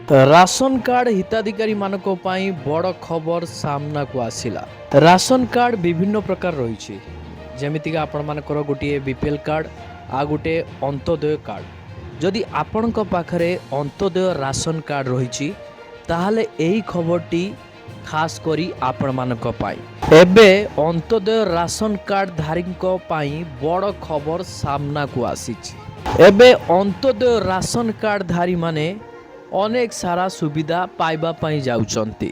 Ration card हिताधिकारी मानक पई बड़ खबर सामना को आसिला। राशन कार्ड विभिन्न प्रकार रही जमीक आपण मानकर गोटे बीपीएल कार्ड आ गोटे अंत्योदय कार्ड। जदि आपण पाखरे अंत्योदय राशन कार्ड रही ताहले एही खबरटी खास करी आपण मानक पाई। एबे अंत्योदय राशन कार्ड धारी पाई बड़ खबर सामना को आसीची। एबे अंत्योदय राशन कार्ड धारी माने अनेक सारा सुविधा पाइबा पाई जाउचंती।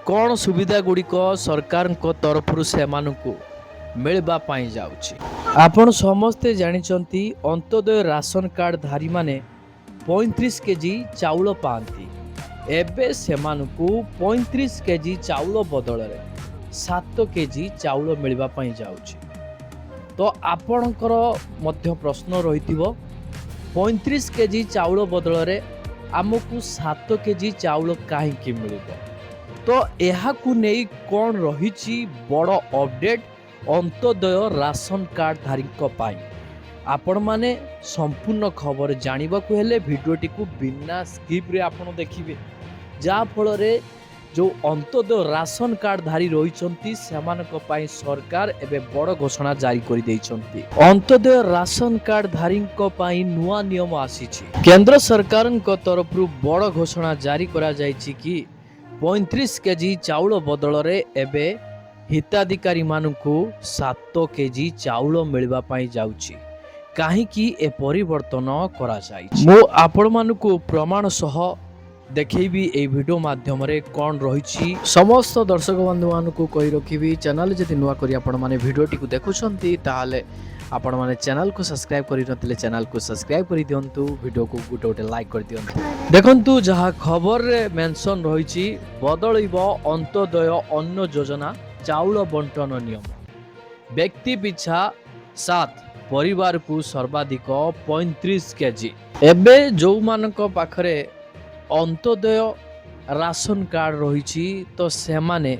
कौन सुविधा गुड़िक सरकार तरफ से मिलवा पाई जाउची। आपण समस्ते जानिचंती अंत्योदय राशन कार्ड धारी माने 35 केजी चाउल पाती। एबे सेमानकु 35 केजी चाउल बदल रे 7 केजी चाउल मिलवा पाई जाउची। तो आपणकर मध्य प्रश्न रहिथिबो 35 केजी चाउल बदल रे आमको 7 केजी चाउल कहीं मिल। तो यह नहीं कौन रही बड़ अपडेट अंत्योदय राशन कार्ड धारी आपण माने संपूर्ण खबर जानवाक हेले भिडियोटी को बिना स्किप रे आपण देखिए जहाँ फल जो अंत्योदय राशन कार्ड धारी रही सरकार एवं बड़ घोषणा जारी कर अंत्योदय राशन कार्ड धारी नुआ नियम आसी। केंद्र सरकार तरफ बड़ घोषणा जारी करा जायछि कि 35 केजी चाउल बदल रे एबे हिताधिकारी मानकु 7 केजी चाउल मिलवा पाई जाउछि। काहेकि ए परिवर्तन करा जायछि मो आपण मानकु प्रमाण सह देखी ए वीडियो माध्यम रे कौन रही समस्त दर्शक बंधु मानकु कहि रखिबी चैनल जदि नुआ करी आपण माने वीडियोटी को देखुछंती ताहाले आपण माने चैनल को सब्सक्राइब करि नथिले चैनल को सब्सक्राइब करि दियंतु वीडियो को गोटे गोटे लाइक कर दियंतु। देखंतु जहा खबर रे मेंशन रही बदलिबो अंत्योदय अन्न योजना चाउल बंटन नियम व्यक्ति पिछा 7 परिवार को सर्वाधिक 35 केजी। एबे जो मानक पाखरे अंत्योदय राशन कार्ड रही तो से माने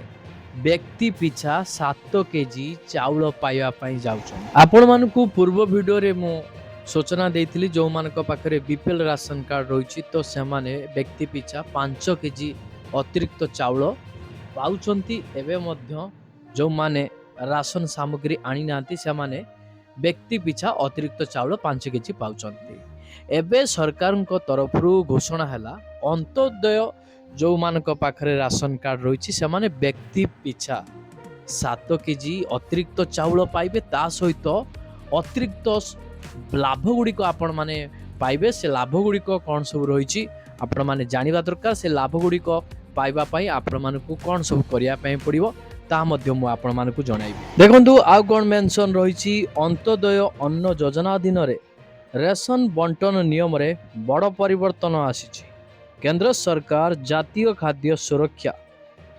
व्यक्ति पिछा 7 केजी चाउल पाइबा पाई जाउछन। आपण मानकु पूर्व वीडियो रे मो सूचना देइथिली जो मानक पाखरे बीपीएल राशन कार्ड रही तो से माने व्यक्ति पिछा 5 केजी अतिरिक्त चाउल पाउछंती। एबे मध्य जो माने राशन सामग्री आनी नांती से माने व्यक्ति पिछा अतिरिक्त चाउल 5 केजी पाउछंती। एबे सरकार तरफ घोषणा हैला अंत्योदय जो मानक पाखरे राशन कार्ड रही से माने व्यक्ति पिछा 7 केजी अतिरिक्त चाउल पाइबे ता सहित अतिरिक्त लाभ गुड़िक आपण माने पाइबे। से लाभ गुड़िक कौन सब रही आपण माने जानिबा दरकार। से लाभ गुड़िक पाइबा पाई आपण मानकु कौन सब करिया पई पड़िबो ता मध्य मु आपण मानकु जणाइबी। देखंतु आ कोन मेंशन रही अंत्योदय अन्न योजना अधीन रे रेशन बंटन नियम रे बड़ परिवर्तन आसी। केंद्र सरकार जातीय खाद्य सुरक्षा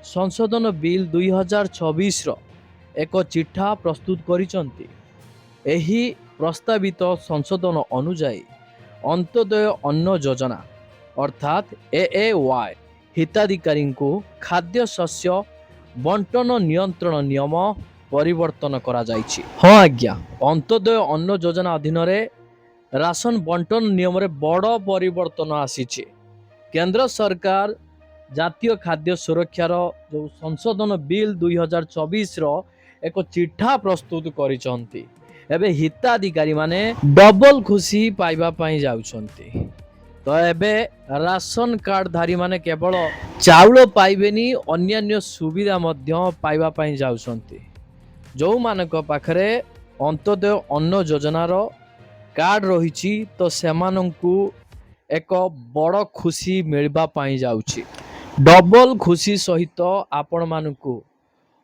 संशोधन बिल 2026 रो एक चिठा प्रस्तुत करिसंती। एही प्रस्तावित संशोधन अनुसार अंत्योदय अन्न योजना अर्थात एएवाई हिताधिकारी को खाद्य शस्य बंटन नियंत्रण नियम परिवर्तन करा जायछि। हाँ आज्ञा अंत्योदय अन्न योजना अधीन रे राशन बंटन नियम रे बड़ परिवर्तन आसीछि। केंद्र सरकार जातीय खाद्य सुरक्षार जो संशोधन बिल 2024 रो एक चिठा प्रस्तुत करिसंती। एबे हिताधिकारी माने डबल खुशी पाइबा पाई जाउछंती। तो एबे राशन कार्ड धारी माने केवल चाउल पाइबेनी अन्यान्य सुविधा मध्य पाइबा पाई जाउछंती। जो मानक पाखरे अंत्योदय अन्न योजनार कार्ड रही तो सेमानंकु एक बड़ खुशी मिलवा पाई जाउछि। डबल खुशी सहित आपण मानकु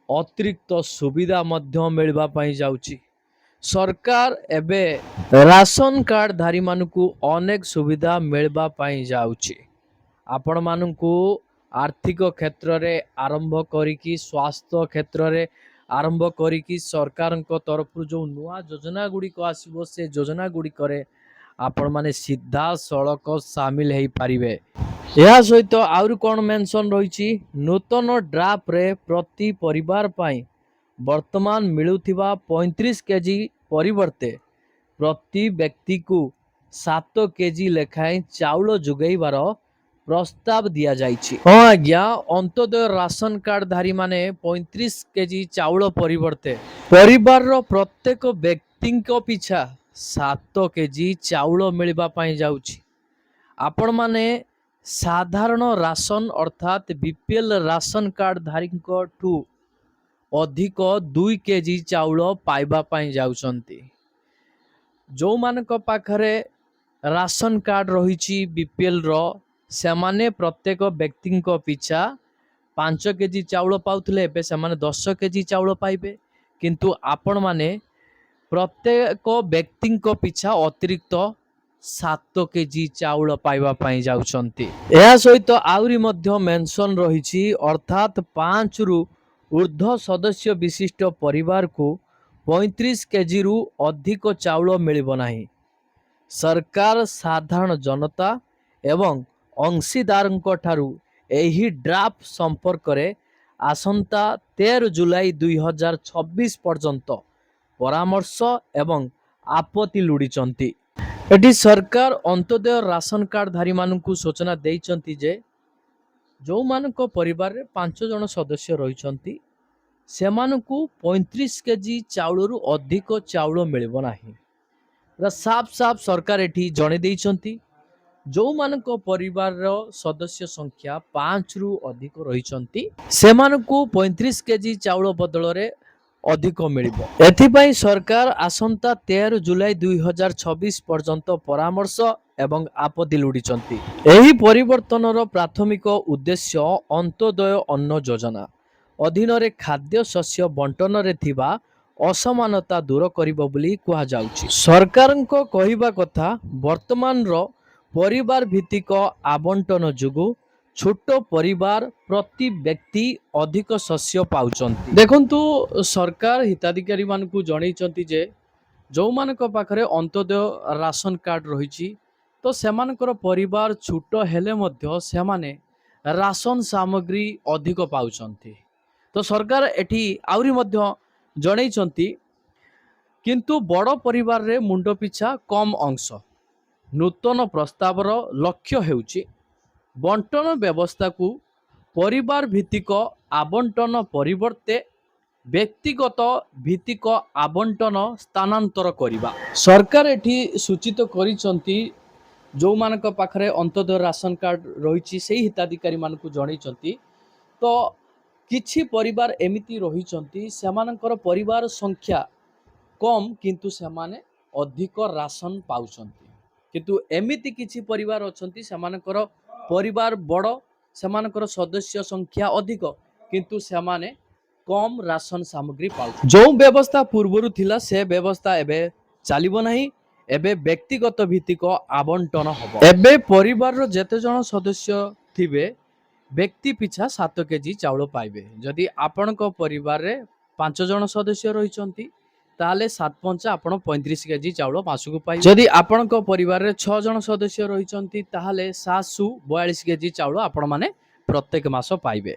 अतिरिक्त सुविधा मध्य मिलवा पाई जाउछि। सरकार एबे राशन कार्ड धारी मानकु अनेक सुविधा मिलवा पाई जाउछि। आपण मानकु आर्थिक क्षेत्र रे आरंभ करिकी स्वास्थ्य क्षेत्र रे आरंभ करिकी सरकार तरफ जो नुआ योजना गुड़िक आसो से योजना गुड़िक आपण माने सीधा सड़क सामिल हो पारिबे। यह सहित आउर कौन मेंशन रही नूतन ड्राफ्ट रे प्रति परिवार पाई वर्तमान मिलुथिबा 35 केजी परिवर्ते प्रति व्यक्ति को 7 केजी लेखाएं चाउल जुगैबार प्रस्ताव दिया जाइछि। हाँ आज्ञा, अंत्योदय राशन कार्ड धारी माने 35 केजी चाउल परिवर्ते परिवार रो प्रत्येक व्यक्ति पिछा 7 केजी चाउल मिलवा पाई जाउछि। आपण माने साधारण राशन अर्थात बीपीएल राशन कार्ड धारी ठू अधिक 2 केजी चाउल पाइबा पाई जाउछंती। जो मानक पाखरे राशन कार्ड रही बीपीएल रो सेमाने प्रत्येक व्यक्ति पिछा 5 केजी चाउल पाउथिले, एबे सेमाने 10 केजी चाउल पाइबे। किंतु आपण माने प्रत्येक व्यक्ति पिछा अतिरिक्त 7 केजी चाउल पाइबा पाई जाउछंती। एहा सहित आउरी मध्य मेंशन रही, अर्थात 5 रु ऊर्ध्व सदस्य विशिष्ट परिवार को 35 केजी रु अधिक चाउल मिलिब नाही। सरकार साधारण जनता एवं अंशीदारंक ठारू एही ड्राफ्ट संपर्क रे आसंता 13 जुलाई 2026 पर्यंत परामर्श एवं आपत्ति लुड़ीचंती। एटी सरकार अंत्योदय राशन कार्ड धारी मानकु सूचना देइचंती जे जो मानक परिवार रे 5 जन सदस्य रहिचंती सेमानकु 35 केजी चाउल रु अधिक चाउल मिलिब नाही। साफ साफ सरकार एठी जणे देइचंती जो मानक परिवार रो सदस्य संख्या 5 रु अधिक रहिचंती सेमानकु 35 केजी चाउल बदल रे अधिक मिलिबो। एथिपाई सरकार आसंता 13 जुलाई 2026 पर्यंत परामर्श एवं आपत्ति लुड़ीचंती। एही परिवर्तन रो प्राथमिक उद्देश्य अंत्योदय अन्न योजना अधीन रे खाद्य शस्य बंटन रे थिबा असमानता दूर करिबो बोली कुहा जाउछि। सरकारक कहिबा कथा वर्तमान रो परिवार भित्तिक आवंटन जुगु छोट परिवार प्रति व्यक्ति अधिक शस्य पाउचंती। देखंतु सरकार हिताधिकारी मानकु जणैचंती जे जो मानक पाखरे अंत्योदय राशन कार्ड रहिछि तो सेमानकर परिवार छोट हेले मध्य सेमाने राशन सामग्री अधिक पाउचंती। तो सरकार एठी आउरी मध्य जणैचंती किंतु बड़ परिवार रे मुंड पिछा कम अंश। नूतन प्रस्तावर लक्ष्य हेउछि बंटन व्यवस्था को परिवार भित्तिक आवंटन परिवर्ते व्यक्तिगत भित्तिक आवंटन स्थानांतर करिबा। सरकार एठी सूचित करिसंती जो मानक पाखरे अंत्योदय राशन कार्ड रहिछि सेही हिताधिकारी मानकु जणैचंती। तो किछि परिवार एमिति रहिचंती सेमानकर परिवार संख्या कम किंतु सेमाने अधिक राशन पाउचंती। किंतु एमिति किछि परिवार अछंती सेमानकर परिवार बड़, सेमानकर सदस्य संख्या अधिक किंतु सेमाने कम राशन सामग्री पाउछ। जो व्यवस्था पूर्वरु थिला से व्यवस्था एबे चलिबो नाही। एबे व्यक्तिगत भित्तिक आवंटन हबो। एबे परिवार रो जेते जन सदस्य थिबे व्यक्ति पिछा 7 केजी चाउल पाइबे। जदि आपनक परिवार रे 5 जन सदस्य रहिचंती ताले 7 पंचा आपण 35 केजी चाउल मासुकु पाइबे। जदि आपनक परिवार रे 6 जन सदस्य रहिचंती ताले 742 केजी चाउल आपण माने प्रत्येक मास पाइबे।